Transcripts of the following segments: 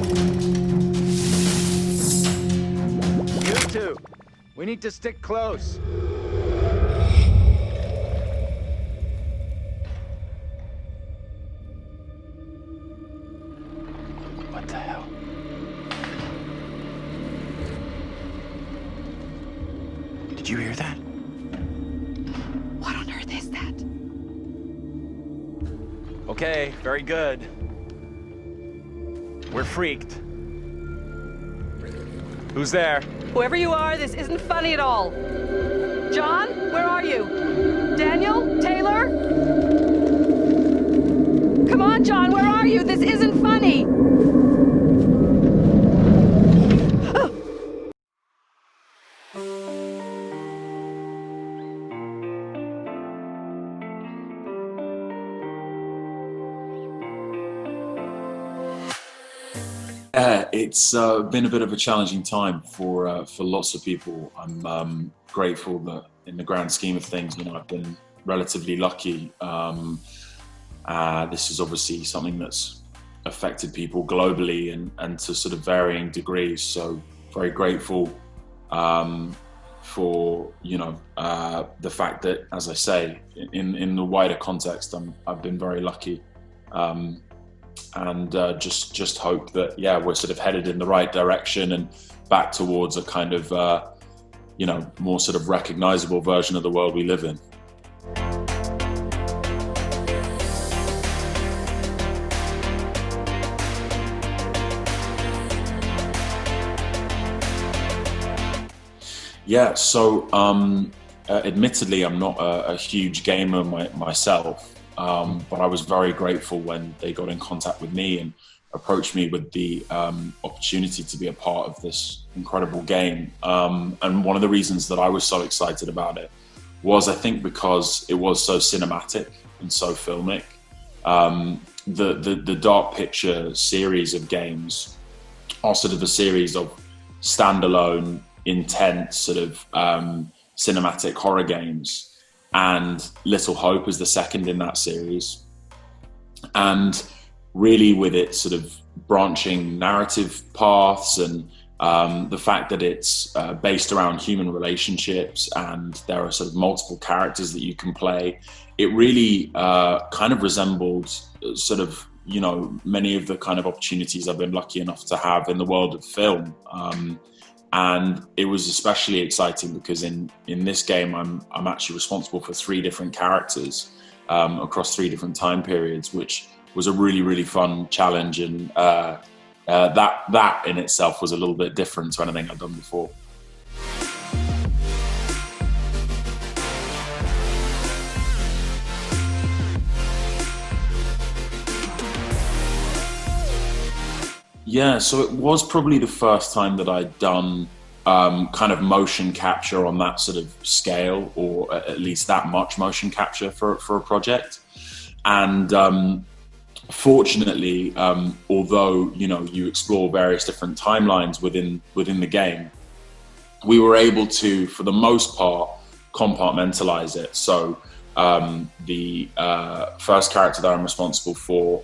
You two, we need to stick close. What the hell? Did you hear that? What on earth is that? Okay, very good. We're freaked. Who's there? Whoever you are, this isn't funny at all. John, where are you? Daniel? Taylor? Come on, John, where are you? This isn't funny. It's been a bit of a challenging time for lots of people. I'm grateful that in the grand scheme of things, I've been relatively lucky. This is obviously something that's affected people globally and to sort of varying degrees. So very grateful for the fact that, as I say, in the wider context, I've been very lucky. And just hope that we're sort of headed in the right direction and back towards a kind of more sort of recognizable version of the world we live in. So admittedly, I'm not a huge gamer myself. But I was very grateful when they got in contact with me and approached me with the opportunity to be a part of this incredible game. And one of the reasons that I was so excited about it was, I think, because it was so cinematic and so filmic. The Dark Picture series of games are sort of a series of standalone, intense sort of cinematic horror games. And Little Hope is the second in that series. And really with its sort of branching narrative paths and the fact that it's based around human relationships and there are sort of multiple characters that you can play, it really kind of resembled sort of, many of the kind of opportunities I've been lucky enough to have in the world of film. And it was especially exciting because in this game, I'm actually responsible for 3 different characters across 3 different time periods, which was a really, really fun challenge. And that in itself was a little bit different to anything I've done before. So it was probably the first time that I'd done kind of motion capture on that sort of scale, or at least that much motion capture for a project. And fortunately, although you explore various different timelines within the game, we were able to, for the most part, compartmentalize it. So the first character that I'm responsible for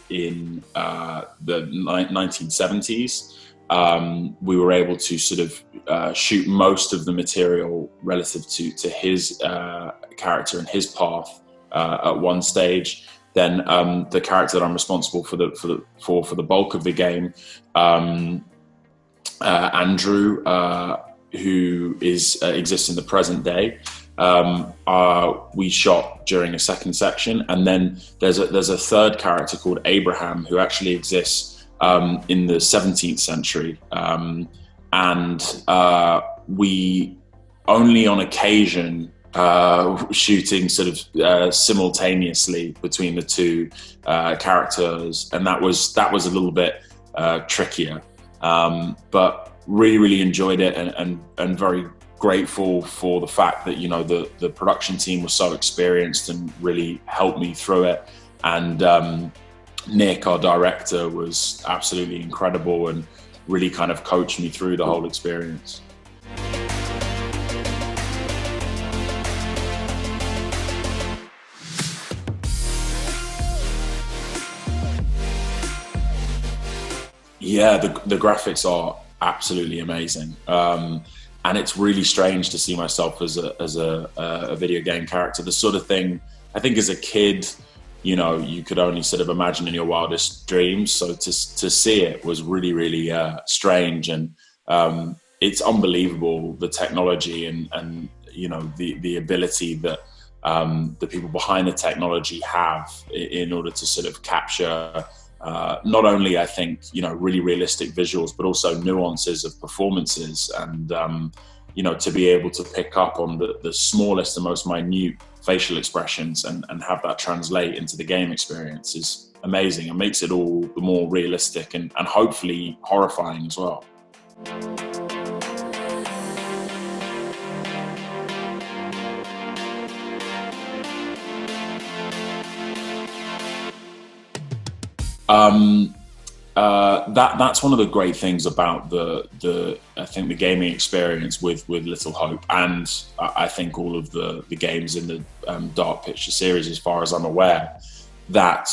in the 1970s, we were able to sort of shoot most of the material relative to his character and his path at one stage. Then the character that I'm responsible for the bulk of the game, Andrew, who exists in the present day. We shot during a second section, and then there's a third character called Abraham who actually exists in the 17th century, and we only on occasion shooting sort of simultaneously between the 2 characters, and that was a little bit trickier, but really enjoyed it and very grateful for the fact that the production team was so experienced and really helped me through it. And Nick, our director, was absolutely incredible and really kind of coached me through the whole experience. Yeah, the graphics are absolutely amazing, and it's really strange to see myself as a video game character. The sort of thing I think as a kid, you know, you could only sort of imagine in your wildest dreams. So to see it was really, really strange, and it's unbelievable, the technology and you know the ability that the people behind the technology have in order to sort of capture. Not only, I think, you know, really realistic visuals, but also nuances of performances, and you know, to be able to pick up on the smallest and most minute facial expressions and have that translate into the game experience is amazing. It makes it all the more realistic and hopefully horrifying as well. That's one of the great things about the I think the gaming experience with Little Hope, and I think all of the games in the Dark Picture series, as far as I'm aware, that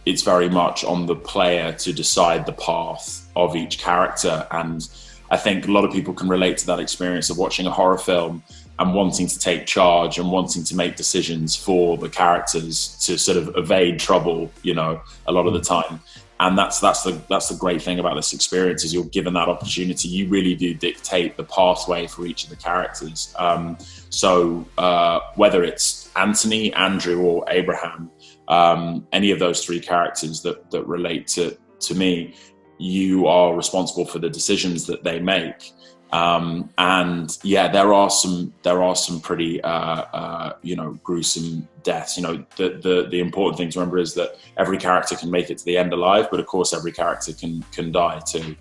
it's very much on the player to decide the path of each character. And I think a lot of people can relate to that experience of watching a horror film and wanting to take charge and wanting to make decisions for the characters to sort of evade trouble, you know, a lot of the time. And that's the great thing about this experience, is you're given that opportunity. You really do dictate the pathway for each of the characters. So whether it's Anthony, Andrew, or Abraham, any of those three characters that relate to me, you are responsible for the decisions that they make. And yeah, there are some pretty you know, gruesome deaths. You know, the important thing to remember is that every character can make it to the end alive, but of course every character can die too.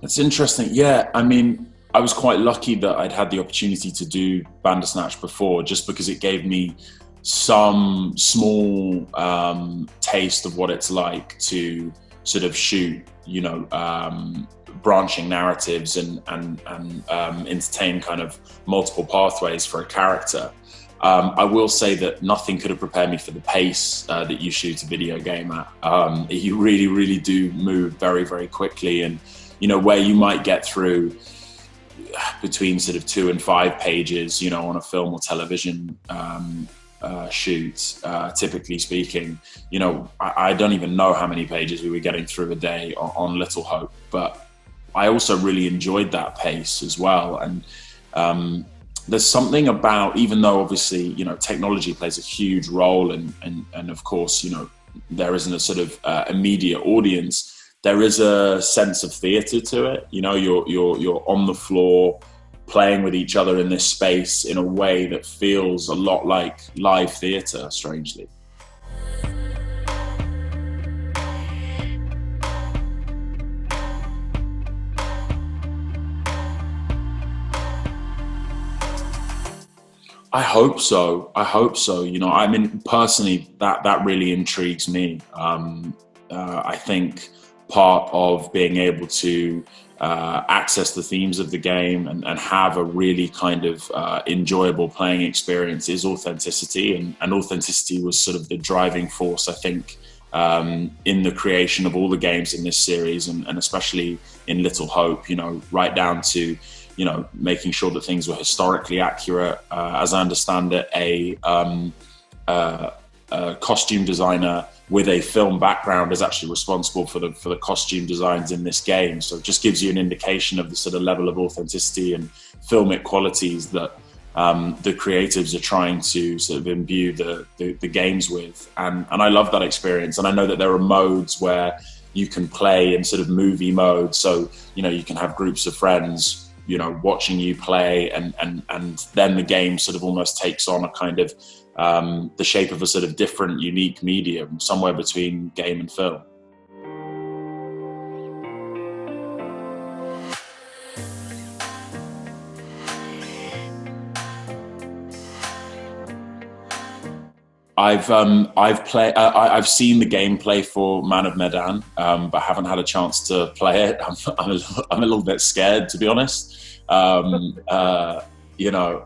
That's interesting. Yeah, I mean, I was quite lucky that I'd had the opportunity to do Bandersnatch before, just because it gave me some small taste of what it's like to sort of shoot, you know, branching narratives and entertain kind of multiple pathways for a character. I will say that nothing could have prepared me for the pace that you shoot a video game at. You really, really do move very, very quickly, and you know, where you might get through between sort of 2 and 5 pages, you know, on a film or television shoot, typically speaking, you know, I don't even know how many pages we were getting through a day on Little Hope, but I also really enjoyed that pace as well. And there's something about, even though obviously, you know, technology plays a huge role, and of course, you know, there isn't a sort of immediate audience, there is a sense of theatre to it. You know, you're on the floor playing with each other in this space in a way that feels a lot like live theatre, strangely. I hope so. You know, I mean, personally, that really intrigues me. I think part of being able to access the themes of the game and have a really kind of enjoyable playing experience is authenticity, and authenticity was sort of the driving force, I think, in the creation of all the games in this series, and especially in Little Hope, you know, right down to, you know, making sure that things were historically accurate. As I understand it, a costume designer with a film background is actually responsible for the costume designs in this game. So it just gives you an indication of the sort of level of authenticity and filmic qualities that the creatives are trying to sort of imbue the games with. And I love that experience. And I know that there are modes where you can play in sort of movie mode. So, you know, you can have groups of friends, you know, watching you play, and then the game sort of almost takes on a kind of the shape of a sort of different, unique medium, somewhere between game and film. I've seen the gameplay for Man of Medan, but haven't had a chance to play it. I'm a little bit scared, to be honest. You know,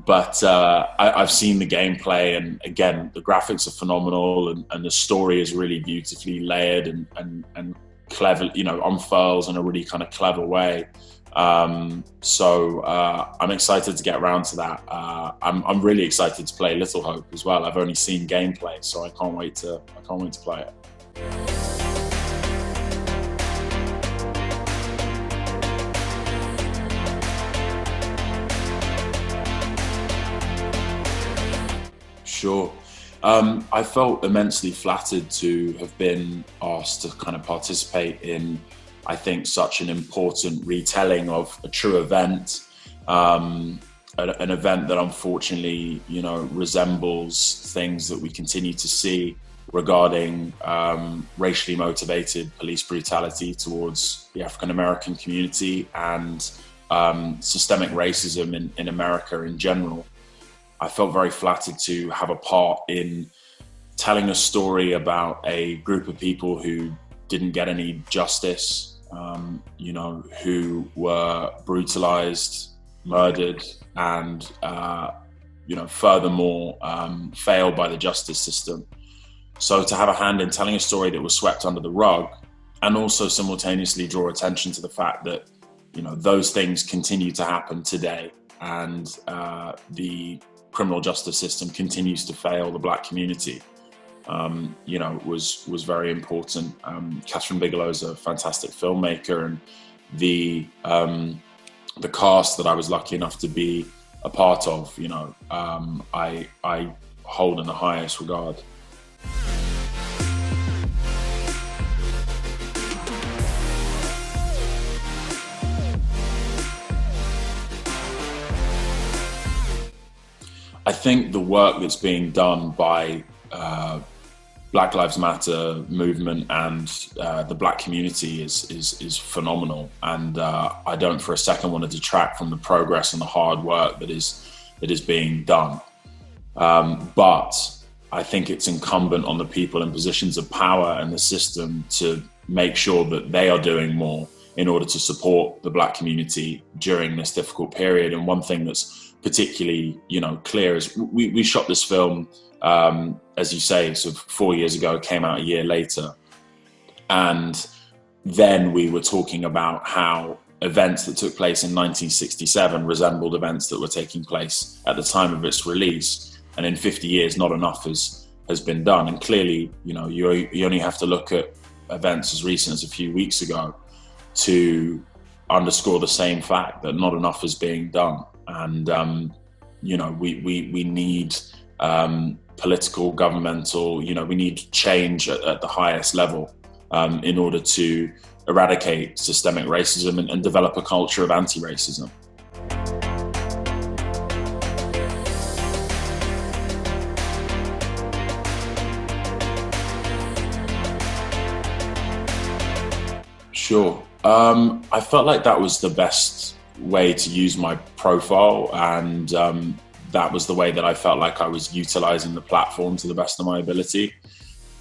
I've seen the gameplay, and again, the graphics are phenomenal, and the story is really beautifully layered and clever, you know, unfurls in a really kind of clever way. So I'm excited to get around to that. I'm really excited to play Little Hope as well. I've only seen gameplay, so I can't wait to play it. Sure. I felt immensely flattered to have been asked to kind of participate in, I think, such an important retelling of a true event, an event that unfortunately, you know, resembles things that we continue to see regarding racially motivated police brutality towards the African American community and systemic racism in America in general. I felt very flattered to have a part in telling a story about a group of people who didn't get any justice, you know, who were brutalized, murdered, and, you know, furthermore, failed by the justice system. So to have a hand in telling a story that was swept under the rug, and also simultaneously draw attention to the fact that, you know, those things continue to happen today, and the criminal justice system continues to fail the Black community, you know, was very important. Catherine Bigelow is a fantastic filmmaker, and the cast that I was lucky enough to be a part of, you know, I hold in the highest regard. I think the work that's being done by Black Lives Matter movement and the Black community is phenomenal, and I don't for a second want to detract from the progress and the hard work that is being done. But I think it's incumbent on the people in positions of power and the system to make sure that they are doing more in order to support the Black community during this difficult period. And one thing that's particularly, you know, clear is we shot this film, as you say, sort of 4 years ago, came out a year later. And then we were talking about how events that took place in 1967 resembled events that were taking place at the time of its release. And in 50 years, not enough has been done. And clearly, you know, you only have to look at events as recent as a few weeks ago to underscore the same fact that not enough is being done. And, you know, we need political, governmental, you know, we need change at the highest level in order to eradicate systemic racism and develop a culture of anti-racism. Sure. I felt like that was the best way to use my profile, and that was the way that I felt like I was utilizing the platform to the best of my ability.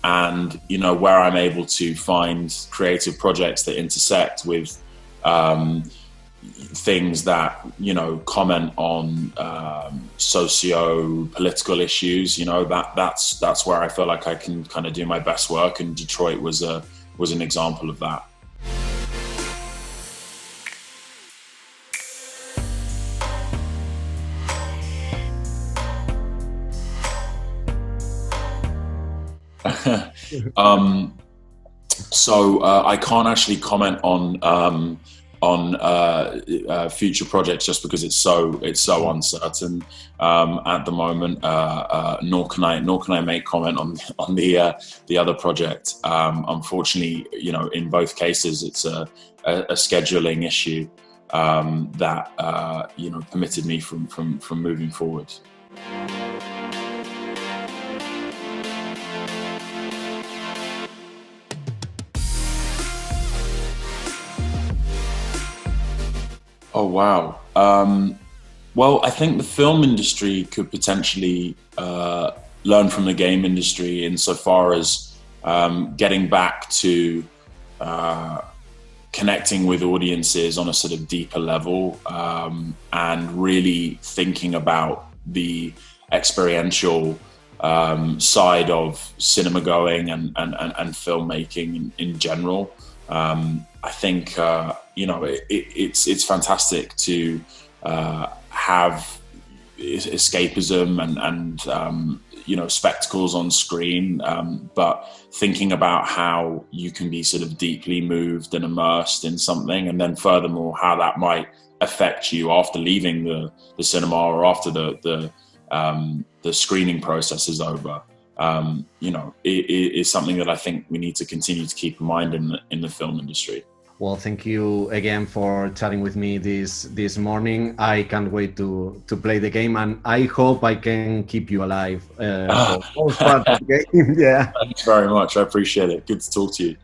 And, you know, where I'm able to find creative projects that intersect with things that, you know, comment on socio-political issues, you know, that's where I feel like I can kind of do my best work, and Detroit was an example of that. So I can't actually comment on future projects just because it's so uncertain at the moment. Nor can I make comment on the other project. Unfortunately, you know, in both cases, it's a scheduling issue that you know, permitted me from moving forward. Oh, wow. Well, I think the film industry could potentially learn from the game industry insofar as getting back to connecting with audiences on a sort of deeper level, and really thinking about the experiential side of cinema going and filmmaking in general. I think it's fantastic to have escapism and spectacles on screen, but thinking about how you can be sort of deeply moved and immersed in something, and then furthermore how that might affect you after leaving the cinema or after the screening process is over. It is something that I think we need to continue to keep in mind in the film industry. Well, thank you again for chatting with me this morning. I can't wait to play the game, and I hope I can keep you alive for all part of the game. Yeah. Thanks very much. I appreciate it. Good to talk to you.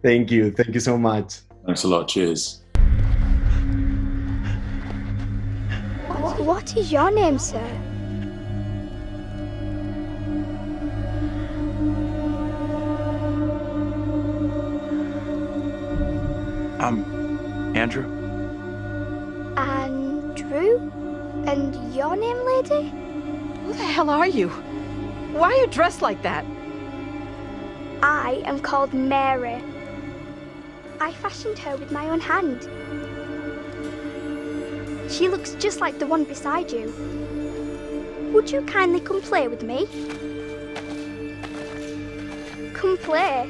Thank you. Thank you so much. Thanks a lot. Cheers. What is your name, sir? Andrew? Andrew? And your name, lady? Who the hell are you? Why are you dressed like that? I am called Mary. I fashioned her with my own hand. She looks just like the one beside you. Would you kindly come play with me? Come play?